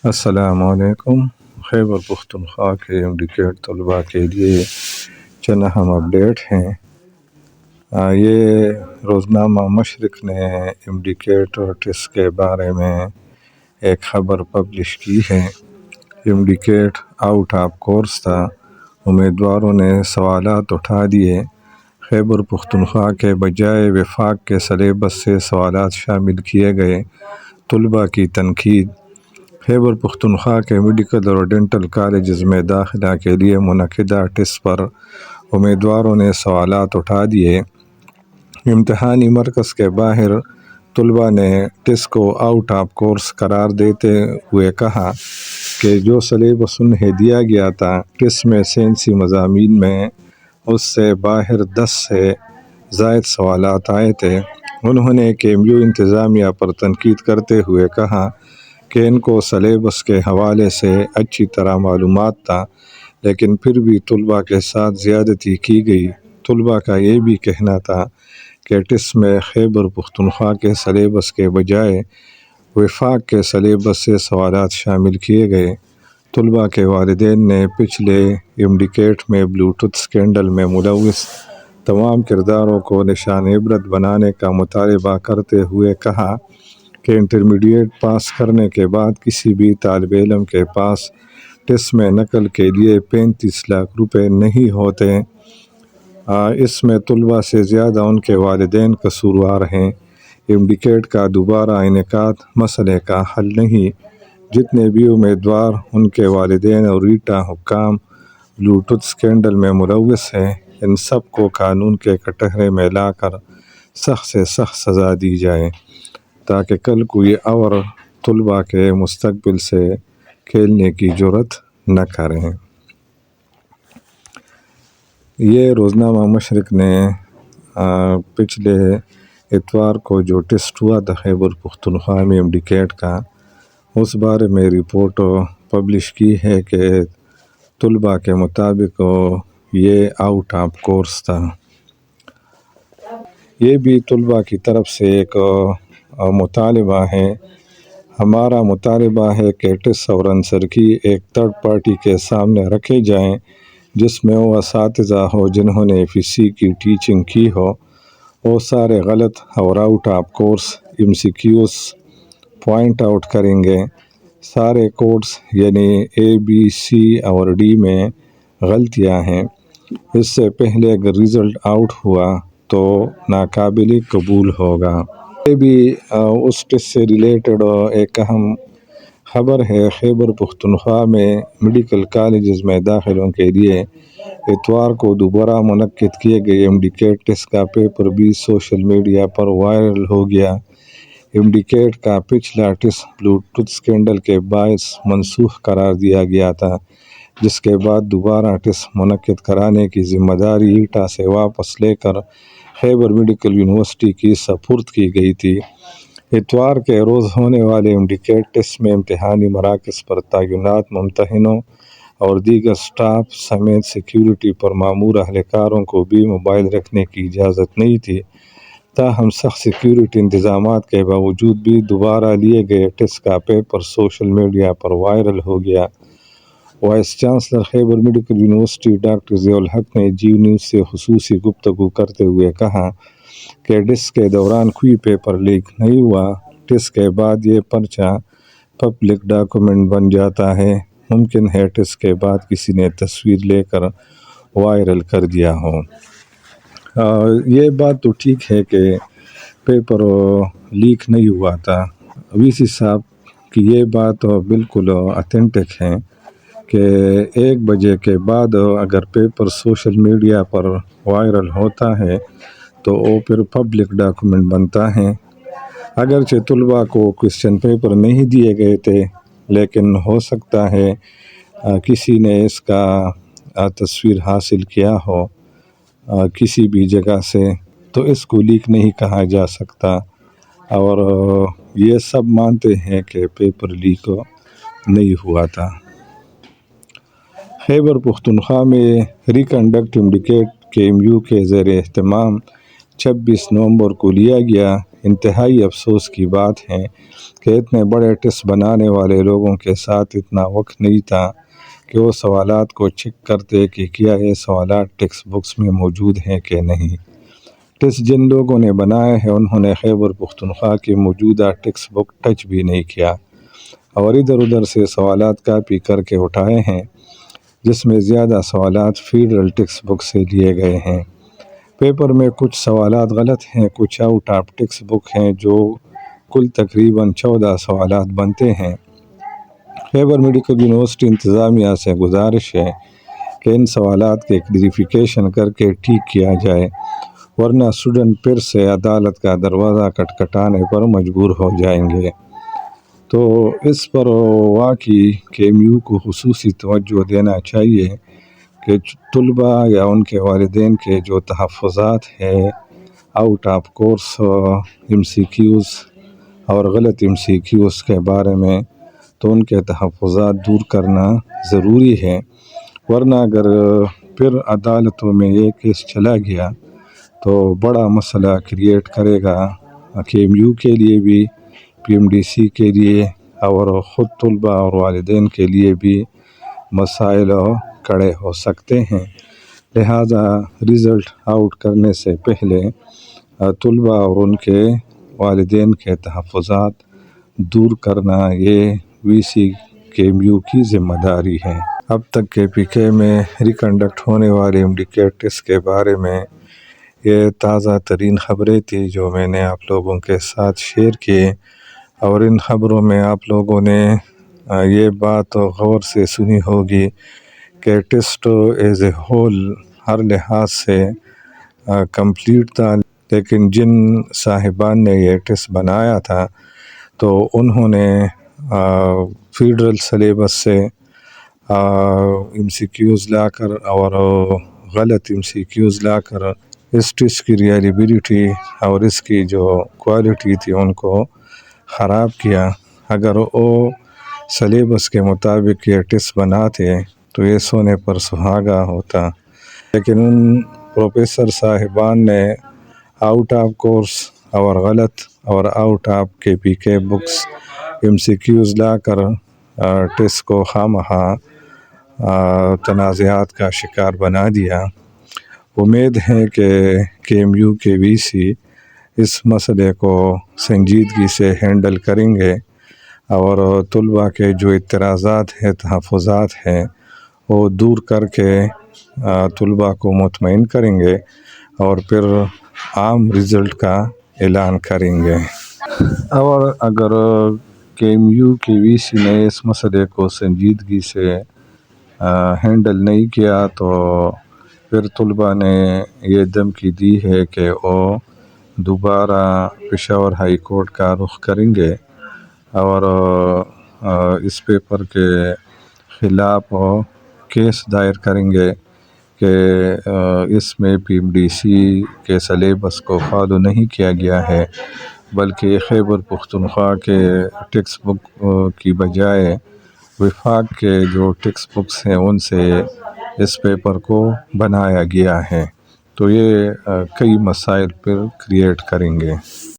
السلام علیکم۔ خیبر پختونخوا کے امڈیکیٹ طلباء کے لیے چند اہم اپڈیٹ ہیں۔ یہ روزنامہ مشرق نے امڈیکیٹ ٹیسٹ کے بارے میں ایک خبر پبلش کی ہے۔ امڈیکیٹ آؤٹ آف کورس تھا، امیدواروں نے سوالات اٹھا دیے۔ خیبر پختونخوا کے بجائے وفاق کے سلیبس سے سوالات شامل کیے گئے، طلباء کی تنقید۔ خیبر پختونخوا کے میڈیکل اور ڈینٹل کالجز میں داخلہ کے لیے منعقدہ ٹیسٹ پر امیدواروں نے سوالات اٹھا دیے۔ امتحانی مرکز کے باہر طلباء نے ٹیسٹ کو آؤٹ آف کورس قرار دیتے ہوئے کہا کہ جو سلیبس انہیں دیا گیا تھا ٹیسٹ میں سائنسی مضامین میں، اس سے باہر 10 سے زائد سوالات آئے تھے۔ انہوں نے KMU انتظامیہ پر تنقید کرتے ہوئے کہا کہ ان کو سلیبس کے حوالے سے اچھی طرح معلومات تھا، لیکن پھر بھی طلباء کے ساتھ زیادتی کی گئی۔ طلباء کا یہ بھی کہنا تھا کہ ٹیسٹ میں خیبر پختونخوا کے سلیبس کے بجائے وفاق کے سلیبس سے سوالات شامل کیے گئے۔ طلباء کے والدین نے پچھلے امڈیکیٹ میں بلوٹوتھ اسکینڈل میں ملوث تمام کرداروں کو نشان عبرت بنانے کا مطالبہ کرتے ہوئے کہا کہ انٹرمیڈیٹ پاس کرنے کے بعد کسی بھی طالب علم کے پاس ٹیسٹ میں نقل کے لیے 35 لاکھ روپے نہیں ہوتے۔ اس میں طلباء سے زیادہ ان کے والدین قصوروار ہیں۔ امڈیکیٹ کا دوبارہ انعقاد مسئلے کا حل نہیں۔ جتنے بھی امیدوار، ان کے والدین اور ریٹا حکام بلوٹوتھ اسکینڈل میں ملوث ہیں، ان سب کو قانون کے کٹہرے میں لا کر سخت سے سخت سزا دی جائے، تاکہ کل کوئی اور طلباء کے مستقبل سے کھیلنے کی جرات نہ کریں۔ یہ روزنامہ مشرق نے پچھلے اتوار کو جو ٹیسٹ ہوا تھا خیبر پختونخوا میں امڈیکیٹ کا، اس بارے میں رپورٹ پبلش کی ہے کہ طلباء کے مطابق یہ آؤٹ آف کورس تھا۔ یہ بھی طلباء کی طرف سے ایک مطالبہ ہے۔ ہمارا مطالبہ ہے کہ ٹیسٹ اور آنسر کی ایک تھرڈ پارٹی کے سامنے رکھے جائیں، جس میں وہ اساتذہ ہو جنہوں نے FEC کی ٹیچنگ کی ہو۔ وہ سارے غلط اور out of course MCQs point out کریں گے۔ سارے کوڈز یعنی A B C اور D میں غلطیاں ہیں۔ اس سے پہلے اگر رزلٹ آؤٹ ہوا تو ناقابل قبول ہوگا۔ یہ بھی اس ٹیسٹ سے ریلیٹڈ ایک اہم خبر ہے۔ خیبر پختونخوا میں میڈیکل کالجز میں داخلوں کے لیے اتوار کو دوبارہ منعقد کیے گئے امڈیکیٹ ٹیسٹ کا پیپر بھی سوشل میڈیا پر وائرل ہو گیا۔ امڈیکیٹ کا پچھلا ٹیسٹ بلوٹوتھ اسکینڈل کے باعث منسوخ قرار دیا گیا تھا، جس کے بعد دوبارہ ٹیسٹ منعقد کرانے کی ذمہ داری ایٹا سے واپس لے کر خیبر میڈیکل یونیورسٹی کی سپرد کی گئی تھی۔ اتوار کے روز ہونے والے امڈیکیٹ ٹیسٹ میں امتحانی مراکز پر تعینات ممتحنوں اور دیگر سٹاف سمیت سیکیورٹی پر مامور اہلکاروں کو بھی موبائل رکھنے کی اجازت نہیں تھی۔ تاہم سخت سیکیورٹی انتظامات کے باوجود بھی دوبارہ لیے گئے ٹیسٹ کا پیپر سوشل میڈیا پر وائرل ہو گیا۔ وائس چانسلر خیبر میڈیکل یونیورسٹی ڈاکٹر ضیاء الحق نے جیو نیوز سے خصوصی گفتگو کرتے ہوئے کہا کہ ٹیسٹ کے دوران کوئی پیپر لیک نہیں ہوا۔ ٹیسٹ کے بعد یہ پرچہ پبلک ڈاکومنٹ بن جاتا ہے۔ ممکن ہے ٹیسٹ کے بعد کسی نے تصویر لے کر وائرل کر دیا ہو۔ یہ بات تو ٹھیک ہے کہ پیپر لیک نہیں ہوا تھا۔ VC صاحب کی یہ بات بالکل اتھینٹک ہے کہ 1 بجے کے بعد اگر پیپر سوشل میڈیا پر وائرل ہوتا ہے تو وہ پھر پبلک ڈاکومنٹ بنتا ہے۔ اگرچہ طلباء کو کوسچن پیپر نہیں دیے گئے تھے، لیکن ہو سکتا ہے کسی نے اس کا تصویر حاصل کیا ہو کسی بھی جگہ سے، تو اس کو لیک نہیں کہا جا سکتا، اور یہ سب مانتے ہیں کہ پیپر لیک نہیں ہوا تھا۔ خیبر پختونخوا میں ریکنڈکٹ امڈیکیٹ KMU کے زیر اہتمام 26 نومبر کو لیا گیا۔ انتہائی افسوس کی بات ہے کہ اتنے بڑے ٹیسٹ بنانے والے لوگوں کے ساتھ اتنا وقت نہیں تھا کہ وہ سوالات کو چیک کرتے کہ کیا یہ سوالات ٹیکسٹ بکس میں موجود ہیں کہ نہیں۔ ٹیسٹ جن لوگوں نے بنائے ہیں انہوں نے خیبر پختونخوا کی موجودہ ٹیکسٹ بک ٹچ بھی نہیں کیا اور ادھر ادھر سے سوالات کاپی کر کے اٹھائے ہیں، جس میں زیادہ سوالات فیڈرل ٹیکسٹ بک سے لیے گئے ہیں۔ پیپر میں کچھ سوالات غلط ہیں، کچھ آؤٹ آف ٹیکسٹ بک ہیں، جو کل تقریباً 14 سوالات بنتے ہیں۔ خیبر میڈیکل یونیورسٹی انتظامیہ سے گزارش ہے کہ ان سوالات کے کلیریفیکیشن کر کے ٹھیک کیا جائے، ورنہ اسٹوڈنٹ پھر سے عدالت کا دروازہ کٹکھٹانے پر مجبور ہو جائیں گے۔ تو اس پر واقعی KMU کو خصوصی توجہ دینا چاہیے کہ طلباء یا ان کے والدین کے جو تحفظات ہیں آؤٹ آف کورس MCQs اور غلط MCQs کے بارے میں، تو ان کے تحفظات دور کرنا ضروری ہے، ورنہ اگر پھر عدالتوں میں یہ کیس چلا گیا تو بڑا مسئلہ کریٹ کرے گا KMU کے لیے بھی، PMDC کے لیے اور خود طلباء اور والدین کے لیے بھی مسائل کھڑے ہو سکتے ہیں۔ لہذا رزلٹ آؤٹ کرنے سے پہلے طلباء اور ان کے والدین کے تحفظات دور کرنا یہ VC KMU کی ذمہ داری ہے۔ اب تک KPK میں ریکنڈکٹ ہونے والے MDCAT ٹیسٹ کے بارے میں یہ تازہ ترین خبریں تھی جو میں نے آپ لوگوں کے ساتھ شیئر کی، اور ان خبروں میں آپ لوگوں نے یہ بات غور سے سنی ہوگی کہ ٹیسٹ ایز اے ہول ہر لحاظ سے کمپلیٹ تھا، لیکن جن صاحبان نے یہ ٹیسٹ بنایا تھا تو انہوں نے فیڈرل سلیبس سے MCQs لا کر اور غلط MCQs لا کر اس ٹیسٹ کی ریلیبلٹی اور اس کی جو کوالٹی تھی ان کو خراب کیا۔ اگر وہ سلیبس کے مطابق یہ ٹیسٹ بناتے تو یہ سونے پر سہاگا ہوتا، لیکن ان پروفیسر صاحبان نے آؤٹ آف کورس اور غلط اور out of KPK books MCQs لا کر ٹیسٹ کو خواہ تنازعات کا شکار بنا دیا۔ امید ہے کہ KMU کے VC اس مسئلے کو سنجیدگی سے ہینڈل کریں گے اور طلباء کے جو اعتراضات ہیں، تحفظات ہیں، وہ دور کر کے طلباء کو مطمئن کریں گے اور پھر عام رزلٹ کا اعلان کریں گے۔ اور اگر KMU کے VC نے اس مسئلے کو سنجیدگی سے ہینڈل نہیں کیا تو پھر طلباء نے یہ دھمکی دی ہے کہ وہ دوبارہ پشاور ہائی کورٹ کا رخ کریں گے اور اس پیپر کے خلاف کیس دائر کریں گے کہ اس میں PMDC کے سلیبس کو فالو نہیں کیا گیا ہے، بلکہ خیبر پختونخوا کے ٹیکسٹ بک کی بجائے وفاق کے جو ٹیکسٹ بکس ہیں ان سے اس پیپر کو بنایا گیا ہے، تو یہ کئی مسائل پر کریٹ کریں گے۔